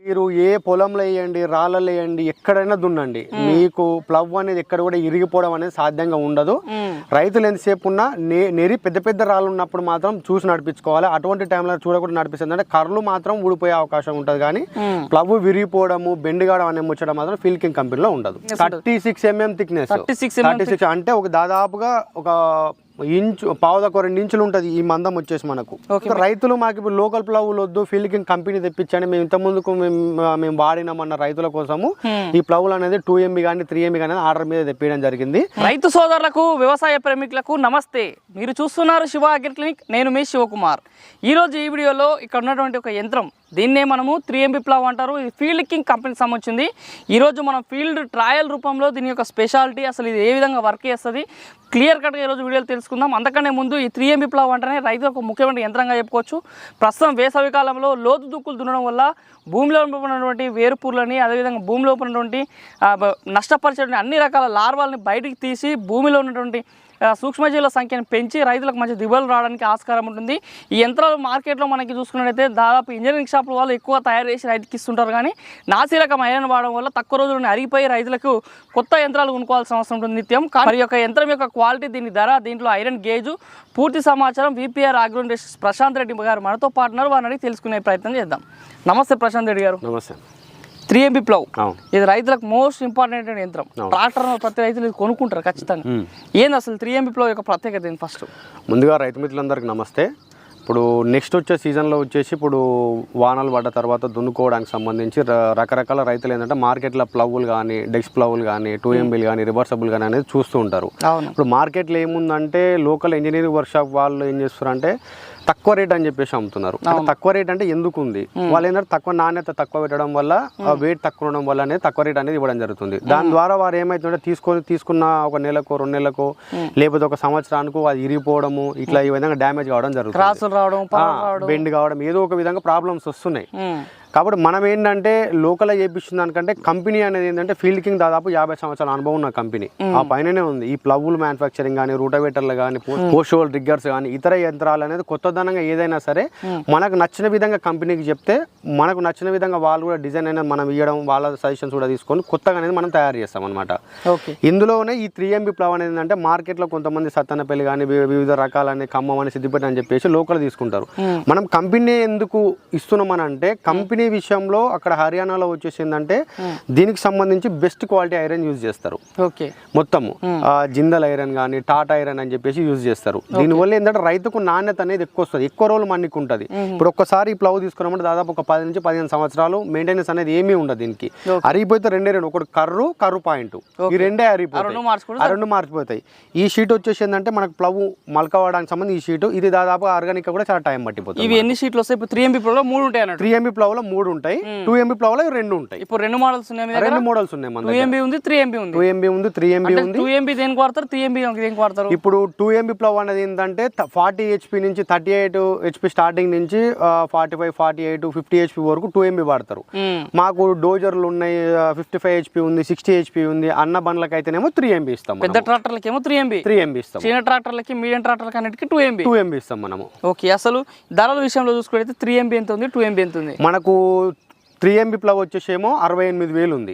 మీరు ఏ పొలంలో వేయండి, రాళ్ళలో వేయండి, ఎక్కడైనా దున్నండి, మీకు ప్లవ్ అనేది ఎక్కడ కూడా ఇరిగిపోవడం అనేది సాధ్యంగా ఉండదు. రైతులు ఎంతసేపు ఉన్నా నెరి పెద్ద పెద్ద రాళ్ళు ఉన్నప్పుడు మాత్రం చూసి నడిపించుకోవాలి. అటువంటి టైంలో చూడకుండా నడిపిస్తుంది అంటే కర్రలు మాత్రం ఊడిపోయే అవకాశం ఉంటుంది. కానీ ప్లవ్ విరిగిపోవడము, బెండ్ కావడం అనే ముచ్చడం మాత్రం ఫిల్కింగ్ కంపెనీలో ఉండదు. 36 mm థిక్నెస్, 36 అంటే ఒక దాదాపుగా ఒక ఇంచు పావుదకు 2 ఇంచులు ఉంటుంది ఈ మందం వచ్చేసి మనకు. రైతులు మాకు ఇప్పుడు లోకల్ ప్లవ్లు వద్దు, ఫిల్కింగ్ కంపెనీ తెప్పించండి, మేము ఇంత ముందుకు మేము వాడినామన్న రైతుల కోసము ఈ ప్లవ్లు అనేది 2 MB కానీ 3 MB కానీ ఆర్డర్ మీద తెప్పించడం జరిగింది. రైతు సోదరులకు, వ్యవసాయ ప్రేమికులకు నమస్తే. మీరు చూస్తున్నారు శివ అగ్రి క్లినిక్. నేను మీ శివకుమార్. ఈరోజు ఈ వీడియోలో ఇక్కడ ఉన్నటువంటి ఒక యంత్రం, దీన్నే మనము 3 MB ప్లవ్ అంటారు. ఇది ఫీల్కింగ్ కంపెనీకి సంబంధించింది. ఈరోజు మనం ఫీల్డ్ ట్రయల్ రూపంలో దీని యొక్క స్పెషాలిటీ, అసలు ఇది ఏ విధంగా వర్క్ చేస్తుంది క్లియర్ కట్గా ఈరోజు వీడియోలో తెలుసుకుందాం. అంతకనే ముందు ఈ 3 MB ప్లవ్ అంటేనే రైతులకు ముఖ్యమైన యంత్రంగా చెప్పుకోవచ్చు. ప్రస్తుతం వేసవి కాలంలో లోతు దుక్కులు దున్నడం వల్ల భూమిలో ఉన్నటువంటి వేరుపూర్లని, అదేవిధంగా భూమిలో ఉన్నటువంటి నష్టపరిచే అన్ని రకాల లార్వాలని బయటికి తీసి భూమిలో ఉన్నటువంటి సూక్ష్మజీవుల సంఖ్యను పెంచి రైతులకు మంచి దిగుబడులు రావడానికి ఆస్కారం ఉంటుంది. ఈ యంత్రాలు మార్కెట్లో మనకి చూసుకున్నట్టయితే దాదాపు ఇంజనీరింగ్ షాపుల వాళ్ళు ఎక్కువ తయారు చేసి రైతుకి ఇస్తుంటారు. కానీ నాసి రకం ఐరన్ వాడడం వల్ల తక్కువ రోజులను అరిగిపోయి రైతులకు కొత్త యంత్రాలు కొనుక్కోవాల్సిన అవసరం ఉంటుంది నిత్యం. మరి యొక్క యంత్రం యొక్క క్వాలిటీ, దీని ధర, దీంట్లో ఐరన్ గేజు, పూర్తి సమాచారం VPR Agro Industries Prashanth Reddy గారు మనతో పాటున్నారు. వారిని అడిగి తెలుసుకునే ప్రయత్నం చేద్దాం. నమస్తే ప్రశాంత్ రెడ్డి గారు. నమస్తే. 3 MB ప్లవ్ ఇది రైతులకు మోస్ట్ ఇంపార్టెంట్ యంత్రం. ట్రాక్టర్ ప్రతి రైతులు ఇది కొనుక్కుంటారు ఖచ్చితంగా. ఏంది అసలు 3 MB ప్లవ్ యొక్క ప్రత్యేకత ఏంటి? ఫస్ట్ ముందుగా రైతు మిత్రులందరికీ నమస్తే. ఇప్పుడు నెక్స్ట్ వచ్చే సీజన్లో వచ్చేసి ఇప్పుడు వానలు పడ్డ తర్వాత దున్నుకోవడానికి సంబంధించి రకరకాల రైతులు ఏంటంటే మార్కెట్లో ప్లవ్లు కానీ, డెక్స్ ప్లవ్లు కానీ, 2 MBలు కానీ, రివర్సబుల్ కానీ అనేది చూస్తూ ఉంటారు. ఇప్పుడు మార్కెట్లో ఏముందంటే లోకల్ ఇంజనీరింగ్ వర్క్షాప్ వాళ్ళు ఏం చేస్తారంటే తక్కువ రేట్ అని చెప్పేసి అమ్ముతున్నారు. తక్కువ రేట్ అంటే ఎందుకు ఉంది, వాళ్ళు ఏంటంటే తక్కువ నాణ్యత తక్కువ పెట్టడం వల్ల, వెయిట్ తక్కువ ఉండడం వల్ల అనేది తక్కువ రేట్ అనేది ఇవ్వడం జరుగుతుంది. దాని ద్వారా వారు ఏమైతుందంటే తీసుకున్న ఒక నెలకు 2 నెలలకు లేకపోతే ఒక సంవత్సరానికి అది ఇరిగిపోవడము, ఇట్లా ఈ విధంగా డ్యామేజ్ కావడం జరుగుతుంది, బెండ్ కావడం, ఏదో ఒక విధంగా ప్రాబ్లమ్స్ వస్తున్నాయి. కాబట్టి మనం ఏంటంటే లోకల్ చేయించిన దానికంటే కంపెనీ అనేది ఏంటంటే ఫీల్డ్ కింగ్ దాదాపు 50 సంవత్సరాల అనుభవం ఉన్న కంపెనీ ఆ పైననే ఉంది. ఈ ప్లవ్లు మ్యానుఫ్యాక్చరింగ్ కానీ, రూటవేటర్లు కానీ, పోస్టోల్ ట్రిగ్గర్స్ కానీ, ఇతర యంత్రాలు అనేది కొత్తదనంగా ఏదైనా సరే మనకు నచ్చిన విధంగా కంపెనీకి చెప్తే, మనకు నచ్చిన విధంగా వాళ్ళు కూడా డిజైన్ అనేది మనం ఇవ్వడం, వాళ్ళ సజెషన్స్ కూడా తీసుకొని కొత్తగా అనేది మనం తయారు చేస్తాం అనమాట. ఇందులోనే ఈ 3 MB ప్లవ్ అనేది ఏంటంటే మార్కెట్లో కొంతమంది సత్తనపల్లి కానీ, వివిధ రకాలని, ఖమ్మం అని, సిద్దిపేట అని చెప్పేసి లోకల్ తీసుకుంటారు. మనం కంపెనీ ఎందుకు ఇస్తున్నామని అంటే, కంపెనీ విషయంలో అక్కడ హర్యానాలో వచ్చేసిందంటే దీనికి సంబంధించి బెస్ట్ క్వాలిటీ ఐరన్ యూజ్ చేస్తారు. మొత్తము జిందల్ ఐరన్ కానీ, టాటా ఐరన్ అని చెప్పేసి యూజ్ చేస్తారు. దీనివల్ల ఏంటంటే రైతుకు నాణ్యత అనేది ఎక్కువ వస్తుంది, ఎక్కువ రోజులు మన్నికి ఉంటుంది. ఇప్పుడు ఒక్కసారి ఈ ప్లవ్ తీసుకున్నామంటే దాదాపు ఒక 10 నుంచి 15 సంవత్సరాలు మెయింటెనెన్స్ అనేది ఏమీ ఉండదు. దీనికి అరిగిపోతే రెండే ఒకటి కర్రు పాయింట్, ఈ రెండే రెండు మార్చిపోతాయి. ఈ షీట్ వచ్చేసి ఏంటంటే మనకు ప్లవ్ మలకవడానికి సంబంధించి ఈ షీట్, ఇది దాదాపు ఆర్గానిక్ కూడా చాలా టైం పట్టిపోతుంది. ఇవి ఎన్ని షీట్లు వస్తాయి? 3 MB ప్లవ్ లో 3 ఉంటాయి. 3 MB ప్లవ్ లో 3 ఉంటాయి, 2 MB ప్లవ్ లో 2 ఉంటాయి. ఇప్పుడు 2 మోడల్స్ ఉన్నాయి. 2 మోడల్స్ ఉన్నాయి. 2 MB ఉంది, 3 MB ఉంది. 2 MB ఉంది, 3 MB ఉంది. 2 MB దేనికి వాడతారు, 3 MB దేనికి వాడతారు? ఇప్పుడు 2 MB ప్లవ్ అనేది ఏంటంటే 40 HP నుంచి 38 HP స్టార్టింగ్ నుంచి 45, 48, 50 HP వరకు 2 MB వాడతారు. మాకు డోజర్లు ఉన్నాయి, 55 HP ఉంది, 60 HP ఉంది. అన్న బండ్లకి అయితేనేమో 3 MB ఇస్తాం. పెద్ద ట్రాక్టర్లకి ఏమో 3 MB ఇస్తాం. చిన్న ట్రాక్టర్లకి, మీడియం ట్రాక్టర్లకి అన్నిటికీ 2 MB ఇస్తాం మనము. ఓకే. అసలు ధరల విషయంలో చూసుకుంటే 3 MB ఎంత ఉంది, 2 MB ఎంత ఉంది? మనకు 3 MB ప్లవ్ వచ్చేసేమో 68,000 ఉంది,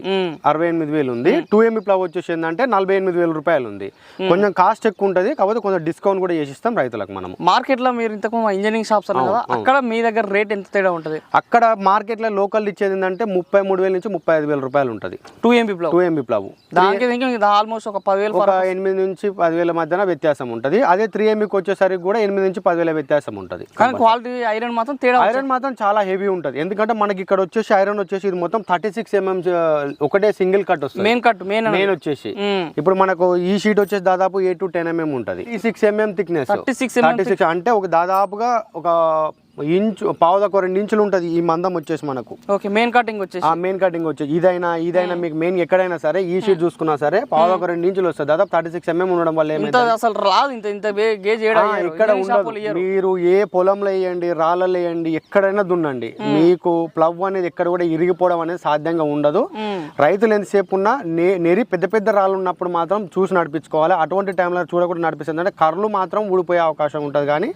68,000 ఉంది. 2 MB ప్లవ్ వచ్చేసి ఏంటంటే 48,000 రూపాయలు ఉంది. కొంచెం కాస్ట్ ఎక్కువ ఉంటుంది, కాకపోతే కొంచెం డిస్కౌంట్ కూడా చేసి ఇస్తాం రైతులకు. మనం మార్కెట్ లో మీరు ఇంతకు ఇంజనీరింగ్ షాప్స్ అన్నారు కదా, అక్కడ మీ దగ్గర రేట్ ఎంత తేడా ఉంటుంది? అక్కడ మార్కెట్ లో లోకల్ ఇచ్చేది ఏంటంటే 33,000 నుంచి 35,000 రూపాయలు ఉంటుంది 2 MB ప్లవ్. దానికి ఆల్మోస్ట్ ఒక 10,000, ఒక 8 నుంచి 10,000 మధ్యన వ్యత్యాసం ఉంటుంది. అదే 3 MBకి వచ్చేసరికి కూడా 8 నుంచి 10,000 వ్యత్యాసం ఉంటుంది. కానీ క్వాలిటీ ఐరన్ మాత్రం తేడా, ఐరన్ మాత్రం చాలా హెవీ ఉంటుంది. ఎందుకంటే మనకి ఇక్కడ వచ్చేసి ఐరన్ వచ్చేసి ఇది మొత్తం 36 mm ఒకటే సింగిల్ కట్ వస్తుంది. మెయిన్ వచ్చేసి ఇప్పుడు మనకు ఈ షీట్ వచ్చేసి దాదాపు 8 to 10 mm ఉంటుంది. 36 mm థిక్నెస్, 36 అంటే ఒక దాదాపుగా ఒక ఇంచు పావుదకు 2 ఇంచులు ఉంటుంది ఈ మందం వచ్చేసి మనకు. మెయిన్ కటింగ్ వచ్చేసి ఇదైనా మీకు మెయిన్ ఎక్కడైనా సరే ఈ షీట్ చూసుకున్నా సరే పావుదకు 2 ఇంచులు వస్తుంది. దాదాపు 36 mm ఉండడం వల్ల ఇక్కడ ఉండదు. మీరు ఏ పొలంలో వేయండి, రాళ్ళలో వేయండి, ఎక్కడైనా దున్నండి, మీకు ప్లవ్ అనేది ఎక్కడ కూడా ఇరిగిపోవడం అనేది సాధ్యంగా ఉండదు. రైతులు ఎంతసేపు ఉన్నా నెరి పెద్ద పెద్ద రాళ్ళు ఉన్నప్పుడు మాత్రం చూసి నడిపించుకోవాలి. అటువంటి టైంలో చూడకుండా నడిపిస్తుంది అంటే కర్రలు మాత్రం ఊడిపోయే అవకాశం ఉంటుంది. కానీ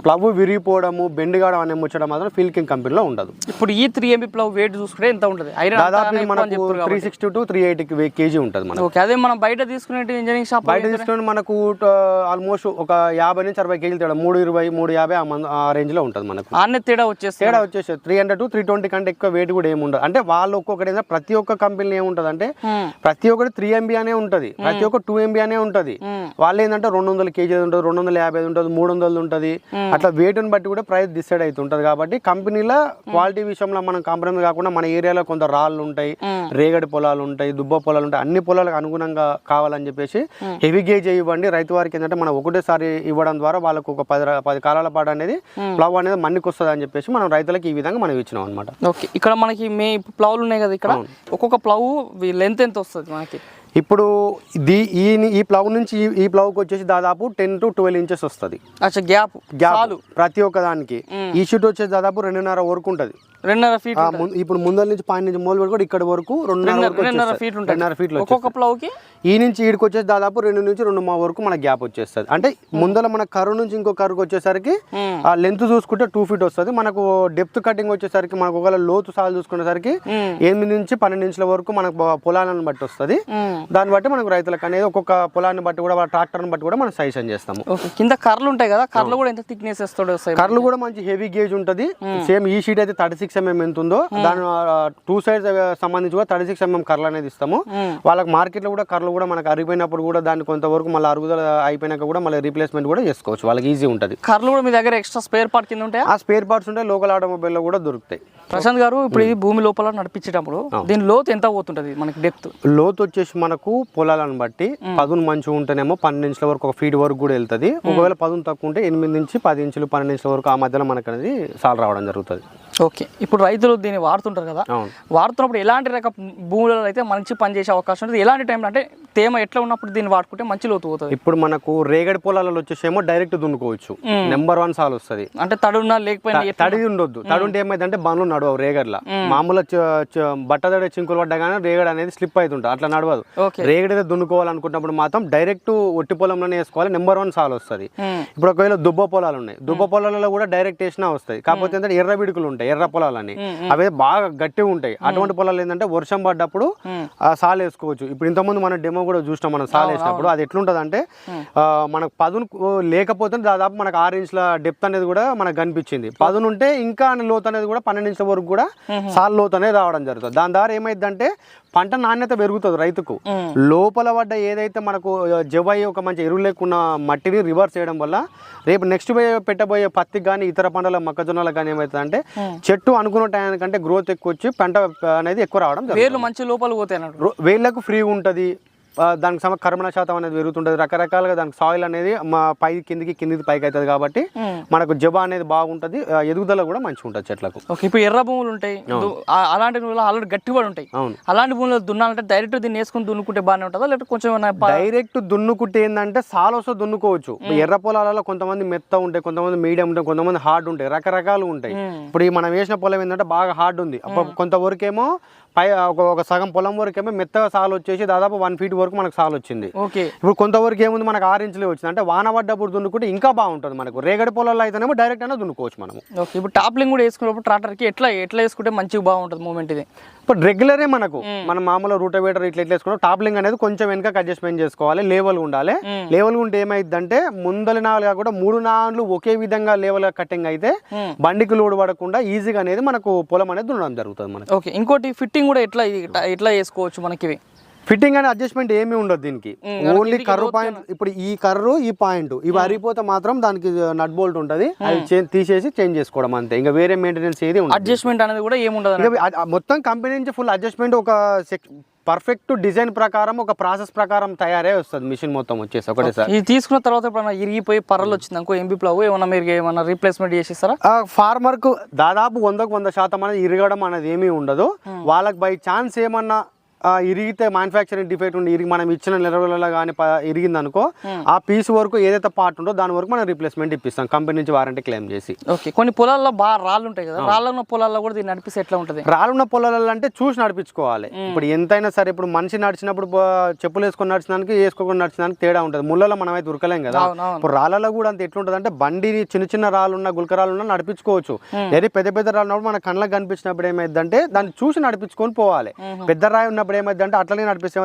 ప్లవ్ విరిగిపోవడము, బెండ్ ఇరగడం అనే ముచ్చట మాత్రం ఫీల్డ్ కింగ్ కంపెనీలో ఉండదు. ఇప్పుడు ఈ 3 MB ప్లవ్ వెయిట్ చూసుకుంటే ఎంత ఉంటుంది? దాదాపు మనకు 360 to 380 kg ఉంటుంది మనకు. ఓకే, అదే మనం బయట తీసుకునే ఇంజనీరింగ్ షాప్ బయట తీసుకుని మనకు ఆల్మోస్ట్ ఒక 50 నుంచి 60 kg తేడా, 320 350 ఆ రేంజ్ లో ఉంటుంది మనకు. ఆన్నే తేడా వచ్చేసి 300 to 320 కంటే ఎక్కువ వెయిట్ కూడా ఏమి ఉండదు. అంటే వాళ్ళు ఒక్కొక్కటి ఏంటంటే ప్రతి ఒక్క కంపెనీలో ఏముంటది అంటే ప్రతి ఒక్కటి 3 MB అనే ఉంటది, ప్రతి ఒక్క 2 MB అనే ఉంటది. వాళ్ళు ఏంటంటే 200 kg ఉంటుంది, 250 ఉంటుంది, 300 ఉంటుంది. అట్లా వెయిట్ ని బట్టి కూడా ప్రైస్ డిసైడ్ అవుతుంటది. కాబట్టి కంపెనీలో క్వాలిటీ విషయంలో మనం కాంప్రమైజ్ కాకుండా మన ఏరియాలో కొంత రాళ్ళు ఉంటాయి, రేగడి పొలాలు ఉంటాయి, దుబ్బ పొలాలు ఉంటాయి, అన్ని పొలాలకు అనుగుణంగా కావాలని చెప్పేసి హెవీ గేజ్ ఇవ్వండి. రైతు వారికి ఏంటంటే మనం ఒకటేసారి ఇవ్వడం ద్వారా వాళ్ళకు ఒక 10 కాలాల పాటు అనేది ప్లవ్ అనేది మన్నికి వస్తుంది అని చెప్పేసి మనం రైతులకు ఈ విధంగా మనం ఇచ్చినాం అనమాట. ఓకే, ఇక్కడ మనకి ప్లవ్లు ఉన్నాయి కదా, ఇక్కడ ఒక్కొక్క ప్లవ్ లెంత్ ఎంత వస్తుంది మనకి? ఇప్పుడు ఈ ప్లవ్ నుంచి ఈ ప్లవ్కి వచ్చేసి దాదాపు 10 to 12 ఇంచెస్ వస్తుంది. అచ్చా, గ్యాప్ ప్రతి ఒక్క దానికి. ఈ షూట్ వచ్చేసి దాదాపు 2.5 వరకు ఉంటుంది. 2.5 feet. ఇప్పుడు ముందర నుంచి పాయింట్ నుంచి మూల వరకు ఇక్కడ వరకు 2.5 feet ఉంటుంది. 2.5 feet ఒక్కొక్క ప్లవ్ కి. ఈ నుంచి ఈడికి వచ్చేసి దాదాపు 2 నుంచి 2.5 వరకు మన గ్యాప్ వచ్చేస్తుంది. అంటే ముందర మన కర్రు నుంచి ఇంకో కర్రుకి వచ్చేసరికి ఆ లెంత్ చూసుకుంటే 2 feet వస్తుంది. మనకు డెప్త్ కటింగ్ వచ్చేసరికి మనకు ఒకవేళ లోతు సాలు చూసుకునేసరికి 8 నుంచి 12 ఇంచుల వరకు మనకు పొలాలను బట్టి వస్తుంది. దాన్ని బట్టి మనకు రైతులకు అనేది ఒక్కొక్క పొలాన్ని బట్టి కూడా ట్రాక్టర్ని బట్టి కూడా మనం సజెషన్ చేస్తాము. కింద కర్రలు ఉంటాయి కదా, కర్రలు కూడా ఎంత థిక్నెస్ వస్తాడు? కర్రలు కూడా మంచి హెవీ గేజ్ ఉంటుంది. సేమ్ ఈ షీట్ అయితే 36 mm ఎంత ఉందో దాని 2 sides సంబంధించి కూడా 36 mm కర్రలు అనేది ఇస్తాము. వాళ్ళకి మార్కెట్ లో కూడా కర్రలు కూడా మనకు అరిగిపోయినప్పుడు కూడా దాన్ని కొంతవరకు మళ్ళీ అరుగుదల అయిపోయినాక కూడా మళ్ళీ రీప్లేస్మెంట్ కూడా చేసుకోవచ్చు. వాళ్ళకి ఈజీ ఉంటుంది. కర్రలు కూడా మీ దగ్గర ఎక్స్ట్రా స్పేర్ పార్ట్ కింద ఉంటాయి? ఆ స్పేర్ పార్ట్స్ ఉంటాయి, లోకల్ ఆటోమొబైల్ లో కూడా దొరుకుతాయి. ప్రశాంత్ గారు, ఇప్పుడు ఇది భూమి లోపల నడిపించేటప్పుడు దీని లోతు ఎంత పోతుంటది మనకి? డెప్త్ లోతు వచ్చేసి మనకు పొలాలను బట్టి పదును మంచిగా ఉంటేనేమో 12 ఇంచుల వరకు, 1 feet వరకు కూడా వెళ్తుంది. ఒకవేళ పదును తక్కువ ఉంటే 8 నుంచి 10 ఇంచులు 12 ఇంచుల వరకు ఆ మధ్యలో మనకు అనేది సాల్ రావడం జరుగుతుంది. ఓకే, ఇప్పుడు రైతులు దీన్ని వాడుతుంటారు కదా, వాడుతున్నప్పుడు ఎలాంటి రకం భూములలో అయితే మంచి పని చేసే అవకాశం ఉంటుంది? ఎలాంటి టైంలో అంటే తేమ ఎట్లా ఉన్నప్పుడు దీన్ని వాడుకుంటే మంచి లోతు పోతుంది? ఇప్పుడు మనకు రేగడి పొలాలలో వచ్చేసేమో డైరెక్ట్ దున్నుకోవచ్చు. నెంబర్ 1 సాల్ వస్తుంది. అంటే తడున్నా లేకపోయినా తడి ఉండొద్దు. తడి ఉంటే ఏమైందంటే బండ్లు నడవవు రేగడిలా. మామూలు బట్టదడి చింకులు పడ్డగానే రేగడి అనేది స్లిప్ అవుతుంటుంది, అట్లా నడవదు. రేగడి అయితే దున్నుకోవాలనుకున్నప్పుడు మాత్రం డైరెక్ట్ ఒట్టి పొలంలోనే వేసుకోవాలి. నెంబర్ 1 సాల్ వస్తుంది. ఇప్పుడు ఒకవేళ దుబ్బ పొలాలు ఉన్నాయి, దుబ్బ పొలాలలో కూడా డైరెక్ట్ వేసినా వస్తాయి. కాకపోతే ఏంటంటే ఎర్ర బిడుకులు ఉంటాయి, ఎర్ర పొలాలని అవి బాగా గట్టిగా ఉంటాయి. అటువంటి పొలాలు ఏంటంటే వర్షం పడ్డప్పుడు సాల్ వేసుకోవచ్చు. ఇప్పుడు ఇంతకుముందు మన డెమో కూడా చూసినాం, మనం సాల్ వేసినప్పుడు అది ఎట్లుంటది అంటే మనకు పదును లేకపోతే దాదాపు మనకు 6 ఇంచుల డెప్త్ అనేది కూడా మనకు కనిపించింది. పదును ఉంటే ఇంకా లోతు అనేది కూడా 12 ఇంచుల వరకు కూడా సాల్ లోతు అనేది రావడం జరుగుతుంది. దాని ద్వారా ఏమైందంటే పంట నాణ్యత పెరుగుతుంది రైతుకు. లోపల పడ్డ ఏదైతే మనకు జవై ఒక మంచి ఎరువు లేకున్న మట్టిని రివర్స్ చేయడం వల్ల రేపు నెక్స్ట్ పెట్టబోయే పత్తికి కానీ ఇతర పంటల మొక్కజొన్నలకు కానీ ఏమవుతుందంటే చెట్టు అనుకున్న టైంకంటే గ్రోత్ ఎక్కువ వచ్చి పంట అనేది ఎక్కువ రావడం జరుగుతుంది. వేర్లు మంచి లోపల పోతాయి, వేర్లకు ఫ్రీ ఉంటుంది. దానికి కర్బన శాతం అనేది పెరుగుతుంటుంది. రకరకాలుగా దానికి సాయిల్ అనేది పై కిందికి పైకి అవుతుంది. కాబట్టి మనకు జబా అనేది బాగుంటుంది, ఎదుగుదల కూడా మంచిగా ఉంటుంది చెట్లకు. ఇప్పుడు ఎర్ర భూములు ఉంటాయి, అలాంటి ఆల్రెడీ గట్టిపడి ఉంటాయి. అలాంటి భూములు దున్నాలంటే డైరెక్ట్ దీన్ని వేసుకుని దున్నుకుంటే బాగానే ఉంటుందా, లేకపోతే కొంచెం డైరెక్ట్ దున్నుకుంటే ఏంటంటే సాల్ వస్తే దున్నుకోవచ్చు. ఎర్ర పొలాలలో కొంతమంది మెత్త ఉంటాయి, కొంతమంది మీడియం ఉంటాయి, కొంతమంది హార్డ్ ఉంటాయి, రకరకాలు ఉంటాయి. ఇప్పుడు మనం వేసిన పొలం ఏంటంటే బాగా హార్డ్ ఉంది, కొంతవరకేమో ఒక సగం పొలం వరకు ఏమో మెత్తగా సాల్ వచ్చేసి దాదాపు 1 feet వరకు మనకు సాల్ వచ్చింది. ఇప్పుడు కొంతవరకు ఏముంది మనకు 6 ఇంచులే వచ్చింది. అంటే వాన పడ్డప్పుడు దున్నుకుంటే ఇంకా బాగుంటుంది. మనకు రేగడి పొలాల్లో అయితేనేమో డైరెక్ట్ అయినా దున్నుకోవచ్చు మనం. ఇప్పుడు టాప్లింగ్ కూడా వేసుకున్నప్పుడు ట్రాక్టర్కి ఎట్లా వేసుకుంటే మంచిగా బాగుంటుంది మూమెంట్? ఇది ఇప్పుడు రెగ్యులరే మనం మామూలు రూటవేటర్ ఇట్లా వేసుకున్నాం. టాప్లింగ్ అనేది కొంచెం వెనక అడ్జస్ట్మెంట్ చేసుకోవాలి, లేవల్ ఉండాలి. లేవల్ ఉంటే ఏమైందంటే ముందలి నాలుగు కాకుండా 3 నాళ్ళు ఒకే విధంగా లేవల్ కటింగ్ అయితే బండికి లోడ్ పడకుండా ఈజీగా అనేది మనకు పొలం అనేది దున్నడం జరుగుతుంది మనకి. ఓకే, ఇంకోటి ఫిట్టింగ్ కూడా ఎట్లా చేసుకోవచ్చు మనకి? ఫిట్టింగ్ అనే అడ్జస్ట్మెంట్ ఏమీ ఉండదు దీనికి. ఓన్లీ కర్రు పాయింట్, ఇప్పుడు ఈ కర్రు ఈ పాయింట్ ఇవి అరిగిపోతే మాత్రం దానికి నట్ బోల్ట్ ఉంటుంది, అది తీసేసి చేంజ్ చేసుకోవడం అంతే. ఇంకా వేరే మెయింటెనెన్స్ ఏది ఉండదు. అడ్జస్ట్మెంట్ అనేది కూడా ఏముండదు. మొత్తం కంపెనీ నుంచి ఫుల్ అడ్జస్ట్మెంట్, ఒక పర్ఫెక్ట్ డిజైన్ ప్రకారం, ఒక ప్రాసెస్ ప్రకారం తయారే వస్తుంది మిషన్ మొత్తం వచ్చేసి ఒకటేసారి. ఇది తీసుకున్న తర్వాత ఎప్పుడైనా ఇరిగిపోయి పర్రలు వచ్చింది అనుకో, ఎంబీ ప్లవ్ ఏమన్నా మీరు ఏమన్నా రీప్లేస్మెంట్ చేసిస్తారా? ఫార్మర్ కు దాదాపు 100% అనేది ఇరగడం అనేది ఏమీ ఉండదు. వాళ్ళకి బై ఛాన్స్ ఏమన్నా ఇరిగితే మ్యానుఫ్యాక్చరింగ్ డిఫెక్ట్ ఉండి మనం ఇచ్చిన నెలలలో కానీ ఇరిగింది అనుకో ఆ పీస్ వరకు ఏదైతే పార్ట్ ఉందో దాని వరకు మనం రీప్లేస్మెంట్ ఇప్పిస్తాం కంపెనీ నుంచి వారంటీ క్లెయిమ్ చేసి. ఓకే, కొన్ని పొలాల్లో బాగా రాళ్ళు ఉంటాయి కదా, రాళ్ళ ఉన్న పొలాల్లో కూడా దీన్ని నడిపిస్తే ఎట్లా ఉంటుంది? రాళ్ళున్న పొలాలలో అంటే చూసి నడిపించుకోవాలి. ఇప్పుడు ఎంతైనా సరే ఇప్పుడు మనిషి నడిచినప్పుడు చెప్పులు వేసుకొని నడిచినానికి వేసుకోకుండా నడిచినానికి తేడా ఉంటుంది. ముళ్ళలో మనం అయితే ఉరకలేం కదా. ఇప్పుడు రాళ్ళలో కూడా అంత ఎట్లుంటుంది అంటే బండి చిన్న చిన్న రాళ్ళున్న గుల్కరాలున్నా నడిపించుకోవచ్చు. లేదా పెద్ద పెద్ద రాళ్ళు ఉన్నప్పుడు మన కళ్ళకి కనిపించినప్పుడు ఏమైందంటే దాన్ని చూసి నడిపించుకొని పోవాలి. పెద్ద రాయి ఉన్నప్పుడు ఏమైందంటే అట్లనే నడిపిస్తే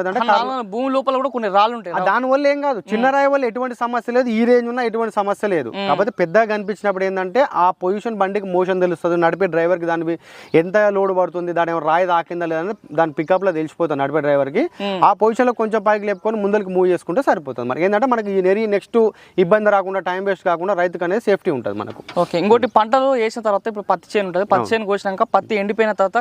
భూమి లోపల కూడా కొన్ని రాళ్ళు ఉంటాయి. దాని వల్ల ఏం కాదు, చిన్న రాయి వల్ల ఎటువంటి సమస్య లేదు, ఈ రేంజ్ ఉన్నా ఎటువంటి సమస్య లేదు. కాకపోతే పెద్దగా కనిపించినప్పుడు ఏంటంటే ఆ పొజిషన్ బండికి మోషన్ తెలుస్తుంది, నడిపే డ్రైవర్కి దాని ఎంత లోడ్ పడుతుంది, దాని రాయి తాకిందా లేదని దాని పికప్ లో తెలిసిపోతుంది నడిపే డ్రైవర్కి. ఆ పొజిషన్ లో కొంచెం పైకి లేపుకొని ముందరికి మూవ్ చేసుకుంటే సరిపోతుంది. మరి ఏంటంటే మనకి నెక్స్ట్ ఇబ్బంది రాకుండా టైం వేస్ట్ కాకుండా రైతుకు అనేది సేఫ్టీ ఉంటుంది మనకు. ఓకే, ఇంకోటి పంటలు వేసిన తర్వాత ఇప్పుడు పత్తి చేను ఉంటుంది, పత్తి చేను కోసినాక పత్తి ఎండిపోయిన తర్వాత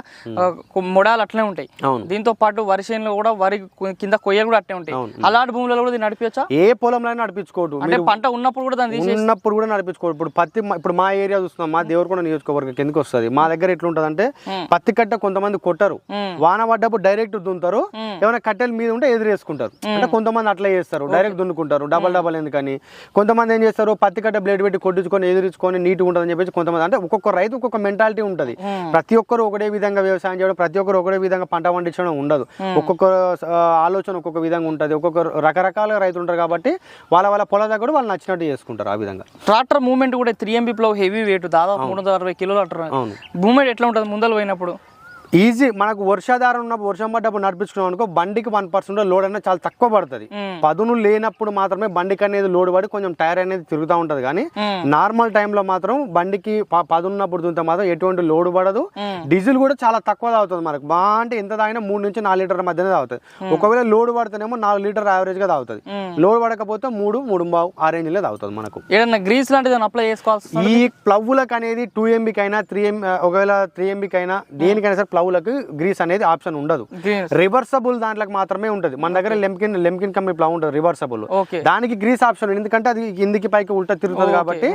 మొడాలు అట్లనే ఉంటాయి. దీంతో పాటు వరి చేనులో కూడా వరి కింద కొయ్యలు కూడా అట్లే ఉంటాయి. అలాంటి భూములలో కూడా నడిపించా? ఏ పొలంలో నడిపించుకోవద్దు, అంటే పంట ఉన్నప్పుడు కూడా దాన్ని ఉన్నప్పుడు కూడా నడిపించుకోవద్దు. ఇప్పుడు పత్తి ఇప్పుడు మా ఏరియా చూస్తున్నాం, మా దేవరకొండ నియోజకవర్గం కిందకి వస్తుంది. మా దగ్గర ఎట్లుంటది అంటే పత్తి కట్ట కొంతమంది కొట్టరు, వాన పడ్డప్పుడు డైరెక్ట్ దున్నుతారు, ఏమైనా కట్టెల మీద ఉంటే ఎదురేసుకుంటారు. అంటే కొంతమంది అట్లా చేస్తారు, డైరెక్ట్ దున్నుకుంటారు, డబల్ ఎందుకని. కొంతమంది ఏం చేస్తారు, పత్తి కట్ట బ్లేడ్ పెట్టి కొట్టించుకొని ఎదురించుకొని నీట్గా ఉంటుందని చెప్పేసి కొంతమంది. అంటే ఒక్కొక్క రైతు ఒక్కొక్క మెంటాలిటీ ఉంటుంది. ప్రతి ఒక్కరు ఒకటే విధంగా వ్యవసాయం చేయడం, ప్రతి ఒక్కరు ఒకటే విధంగా పంట పండించడం ఉండదు. ఒక్కొక్క ఆలోచన ఒక్కొక్క విధంగా ఉంటుంది, ఒక్కొక్క రకరకాలుగా రైతులు ఉంటారు. కాబట్టి వాళ్ళ పొల దగ్గర వాళ్ళు నచ్చినట్టు చేసుకుంటారు. ఆ విధంగా ట్రాక్టర్ మూవ్మెంట్ కూడా 3MB ప్లవ్ హెవీ వెయిట్ దాదాపు 360 కిలోలు అంటారు. మూవ్మెంట్ ఎట్లా ఉంటుంది ముందర పోయినప్పుడు? ఈజీ. మనకు వర్షాధారం ఉన్నప్పుడు వర్షం పడ్డప్పుడు నడిపించుకున్నాం అనుకో బండికి 1% లోడ్ అనేది చాలా తక్కువ పడుతుంది. పదును లేనప్పుడు మాత్రమే బండికి అనేది లోడ్ పడి కొంచెం టైర్ అనేది తిరుగుతూ ఉంటది. కానీ నార్మల్ టైంలో మాత్రం బండికి పదున్నప్పుడు దుంత మాత్రం ఎటువంటి లోడ్ పడదు. డీజిల్ కూడా చాలా తక్కువ తాగుతుంది. మనకు బాగా అంటే ఎంత తాగినా 3 నుంచి 4 లీటర్ల మధ్యనే తాగుతుంది. ఒకవేళ లోడ్ పడితేనేమో 4 లీటర్ యావరేజ్ గా తాగుతుంది. లోడ్ పడకపోతే 3.5 ఆ రేంజ్ లో తాగుతుంది. మనకు ఏదైనా గ్రీస్ లాంటిది అప్లై చేసుకోవాలి. ఈ ప్లవ్వులకు అనేది 2MB కైనా 3MB ఒకవేళ 3MB కైనా దేనికైనా సరే ప్లవ్వులకు గ్రీస్ అనేది ఆప్షన్ ఉండదు. రివర్సబుల్ దాంట్లోకి మాత్రమే ఉంటుంది. మన దగ్గర లెమ్కిన్ కంపెనీ ప్లవ్ ఉంటుంది రివర్సబుల్, దానికి గ్రీస్ ఆప్షన్. ఎందుకంటే అది కిందికి పైకి ఉల్టా తిరుగుతుంది కాబట్టి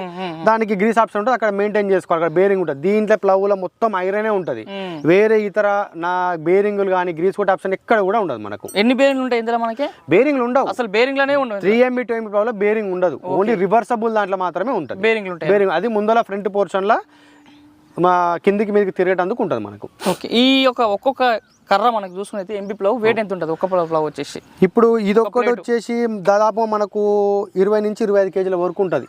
దానికి గ్రీస్ ఆప్షన్ ఉంటుంది. అక్కడ మెయింటైన్ చేసుకోవాలి, అక్కడ బేరింగ్ ఉంటుంది. దీంట్లో ప్లవ్లో మొత్తం ఐరనే ఉంటుంది. వేరే ఇతర నా బేరింగ్లు కానీ గ్రీస్ కొట్టే ఆప్షన్ ఎక్కడ కూడా ఉండదు. మనకు ఎన్ని బేరింగ్లు ఉంటాయి ఇందులో? మనకి బేరింగ్లు ఉండవు, అసలు బేరింగ్ లోనే ఉండదు. 3MB 2MB ప్లవ్ లో బేరింగ్ ఉండదు. ఓన్లీ రివర్సబుల్ దాంట్లో మాత్రమే ఉంటుంది బేరింగ్లు ఉంటాయి. బేరింగ్ అది ముందర ఫ్రంట్ పోర్షన్ లో మా కిందికి మీదకి తిరిగేటందుకు ఉంటుంది మనకు. ఓకే, ఈ యొక్క ఒక్కొక్క కర్ర మనకు చూసుకున్నైతే ఎంబీ ప్లవ్ వెయిట్ ఎంత ఉంటుంది? ఒక్క ప్లవ్ వచ్చేసి ఇప్పుడు ఇదొక్కటి వచ్చేసి దాదాపు మనకు 20 నుంచి 25 కేజీల వరకు ఉంటుంది.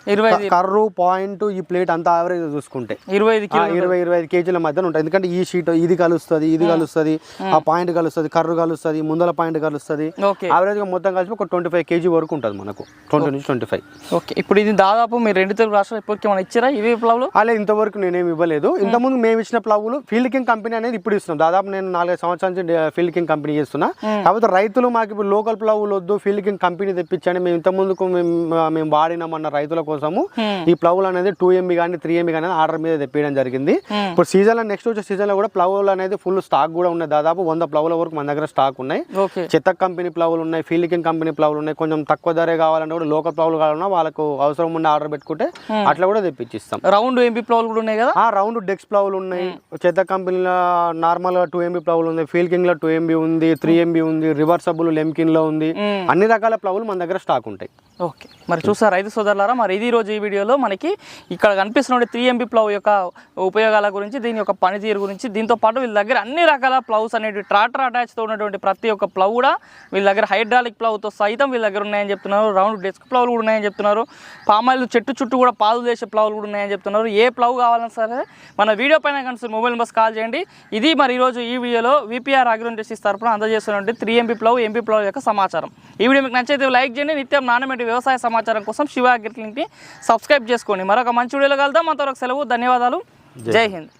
కర్రు పాయింట్ ఈ ప్లేట్ అంతా యావరేజ్ చూసుకుంటే 20-25 కేజీల మధ్యన ఉంటుంది. ఎందుకంటే ఈ షీట్ ఇది కలుస్తుంది, ఇది కలుస్తుంది, ఆ పాయింట్ కలుస్తుంది, కర్రు కలుస్తుంది, ముందల పాయింట్ కలుస్తుంది. యావరేజ్ గా మొత్తం కలిసి ఒక 25 కేజీ వరకు ఉంటుంది మనకు, 20 నుంచి 25. ఓకే, ఇప్పుడు ఇది దాదాపు మీరు 2 తెలుగు రాష్ట్రాలు ఇప్పటికీ మనం ఇచ్చారా ఇవి ప్లవ్లు? అలా ఇంతవరకు నేనేమి ఇవ్వలేదు. ఇంతకుముందు మేము ఇచ్చిన ప్లవ్లు ఫీల్డ్ కింగ్ కంపెనీ అనేది ఇప్పుడు ఇస్తున్నాం. దాదాపు నేను 4-5 సంవత్సరాల ఫీల్డ్ కింగ్ కంపెనీ చేస్తున్నా. కాకపోతే రైతులు మాకు ఇప్పుడు లోకల్ ప్లవ్లు వద్దు ఫీల్డ్ కింగ్ కంపెనీ తెప్పించండి, మేము ఇంత ముందుకు మేము వాడినామన్న రైతుల కోసము ఈ ప్లవ్లు అనేది 2MB కానీ 3MB కానీ ఆర్డర్ మీద తెప్పించడం జరిగింది. ఇప్పుడు సీజన్ లో నెక్స్ట్ వచ్చే సీజన్ లో కూడా ప్లవ్లు అనేది ఫుల్ స్టాక్ కూడా ఉన్నాయి. దాదాపు 100 ప్లవ్ల వరకు మన దగ్గర స్టాక్ ఉన్నాయి. చెత్త కంపెనీ ప్లవ్లు ఉన్నాయి, ఫీల్డ్ కింగ్ కంపెనీ ప్లవ్లు ఉన్నాయి. కొంచెం తక్కువ ధరే కావాలంటే కూడా లోకల్ ప్లవ్లు కావాలన్నా వాళ్ళకు అవసరం ఉన్న ఆర్డర్ పెట్టుకుంటే అట్లా కూడా తెప్పించిస్తాం. రౌండ్ ఎంబీ ప్లవ్లు కూడా ఉన్నాయి కదా? రౌండ్ డెక్స్ ప్లవ్లు ఉన్నాయి. చెత్త కంపెనీలో నార్మల్ గా 2MB ప్లవ్లు ఉన్నాయి, ఫీల్డ్ కింగ్ లో 2MB ఉంది, 3MB ఉంది, రివర్సబుల్ లెమ్కిన్ లో ఉంది. అన్ని రకాల ప్లవ్లు మన దగ్గర స్టాక్ ఉంటాయి. ఓకే, మరి చూసారు రైతు సోదరులారా, మరి ఇది రోజు ఈ వీడియోలో మనకి ఇక్కడ కనిపిస్తున్న 3MB ప్లవ్ యొక్క ఉపయోగాల గురించి, దీని యొక్క పనితీరు గురించి, దీంతో పాటు వీళ్ళ దగ్గర అన్ని రకాల ప్లవ్స్ అనేవి ట్రాక్టర్ అటాచ్తో ఉన్నటువంటి ప్రతి ఒక్క ప్లవ్ కూడా వీళ్ళ దగ్గర హైడ్రాలిక్ ప్లవ్తో సైతం వీళ్ళ దగ్గర ఉన్నాయని చెప్తున్నారు. రౌండ్ డెస్క్ ప్లవ్లు కూడా ఉన్నాయని చెప్తున్నారు. పామాయిల్ చెట్టు చుట్టూ కూడా పాలు చేసే ప్లవ్లు కూడా ఉన్నాయని చెప్తున్నారు. ఏ ప్లవ్ కావాలన్నా సరే మన వీడియో పైన కనిపిస్తున్న మొబైల్ నెంబర్స్ కాల్ చేయండి. ఇది మరి ఈరోజు ఈ వీడియోలో VPR అగ్రో ఇండస్ట్రీస్ తరపున అందజేస్తున్నటువంటి 3MB ప్లవ్ ఎంబీ ప్లవ్ యొక్క సమాచారం. ఈ వీడియో మీకు నచ్చితే లైక్ చేయండి. నిత్యం నాణ్యమైన వ్యవసాయ సమాచారం కోసం శివ అగ్రిటెక్ లింక్ని సబ్స్క్రైబ్ చేసుకోండి. మరొక మంచి వీడియోలో కలుద్దాం. అంతవరకు సెలవు. ధన్యవాదాలు. జై హింద్.